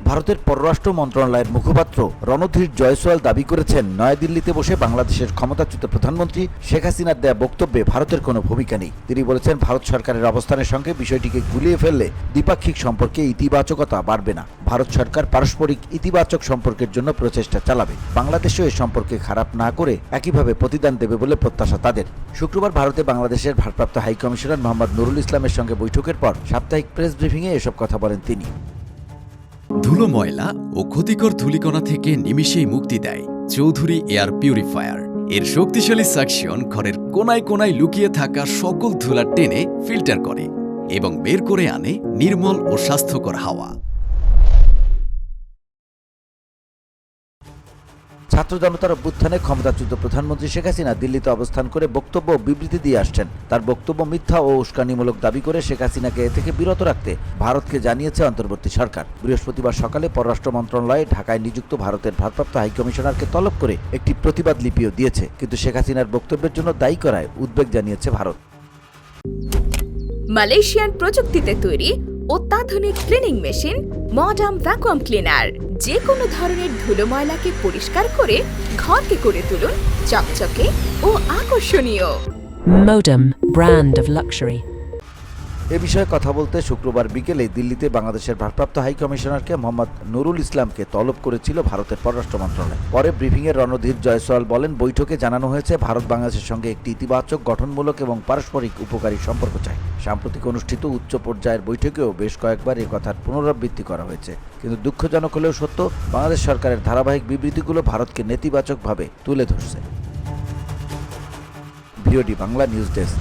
ভারতের পররাষ্ট্র মন্ত্রণালয়ের মুখপাত্র রণধীর জয়সওয়াল দাবি করেছেন, নয়াদিল্লিতে বসে বাংলাদেশের ক্ষমতাচ্যুত প্রধানমন্ত্রী শেখ হাসিনার দেয়া বক্তব্যে ভারতের কোনো ভূমিকা নেই। তিনি বলেছেন, ভারত সরকারের অবস্থানের সঙ্গে বিষয়টিকে গুলিয়ে ফেললে দ্বিপাক্ষিক সম্পর্কে ইতিবাচকতা বাড়বে না। ভারত সরকার পারস্পরিক ইতিবাচক সম্পর্কের জন্য প্রচেষ্টা চালাবে। বাংলাদেশও এ সম্পর্কে খারাপ না করে একইভাবে প্রতিদান দেবে বলে প্রত্যাশা তাদের। শুক্রবার ভারতে বাংলাদেশের ভারপ্রাপ্ত হাই কমিশনার মোহাম্মদ নুরুল ইসলামের সঙ্গে বৈঠকের পর সাপ্তাহিক প্রেস ব্রিফিংয়ে এসব কথা বলেন তিনি। ধুলো, ময়লা ও ক্ষতিকর ধূলিকণা থেকে নিমিষেই মুক্তি দেয় চৌধুরী এয়ার পিউরিফায়ার। এর শক্তিশালী সাকশন ঘরের কোনায় কোনায় লুকিয়ে থাকা সকল ধুলা টেনে ফিল্টার করে এবং বের করে আনে নির্মল ও স্বাস্থ্যকর হাওয়া। ছাত্র জনতার অভ্যুত্থানে ক্ষমতাচ্যুত প্রধানমন্ত্রী শেখ হাসিনা দিল্লিতে অবস্থান করে বক্তব্য ও বিবৃতি দিয়ে আসছেন। তার বক্তব্য মিথ্যা ও উস্কানিমূলক দাবি করে শেখ হাসিনাকে এ থেকে বিরত রাখতে ভারতকে জানিয়েছে অন্তর্বর্তী সরকার। বৃহস্পতিবার সকালে পররাষ্ট্র মন্ত্রণালয়ে ঢাকায় নিযুক্ত ভারতের ভারপ্রাপ্ত হাইকমিশনারকে তলব করে একটি প্রতিবাদ লিপিও দিয়েছে, কিন্তু শেখ হাসিনার বক্তব্যের জন্য দায়ী করায় উদ্বেগ জানিয়েছে ভারত। মালয়েশিয়ান প্রযুক্তিতে তৈরি অত্যাধুনিক cleaning machine modern vacuum cleaner যে কোনো ধরনের ধুলো ময়লাকে পরিষ্কার করে ঘরকে করে তুলুন চকচকে ও আকর্ষণীয়। Modem, brand of luxury. এ বিষয়ে কথা বলতে শুক্রবার বিকেলে দিল্লিতে বাংলাদেশের ভারপ্রাপ্ত হাই কমিশনারকে মোহাম্মদ নুরুল ইসলামকে তলব করেছিল ভারতের পররাষ্ট্র মন্ত্রণালয়। পরে ব্রিফিংয়ে রণধীর জয়সওয়াল বলেন, বৈঠকে জানানো হয়েছে ভারত বাংলাদেশের সঙ্গে একটি ইতিবাচক, গঠনমূলক এবং পারস্পরিক উপকারী সম্পর্ক চায়। সাম্প্রতিক অনুষ্ঠিত উচ্চ পর্যায়ের বৈঠকেও বেশ কয়েকবার এই কথার পুনরাবৃত্তি করা হয়েছে। কিন্তু দুঃখজনক হলেও সত্য, বাংলাদেশ সরকারের ধারাবাহিক বিবৃতিগুলো ভারতকে নেতিবাচকভাবে তুলে ধরছে। VOD Bangla news desk.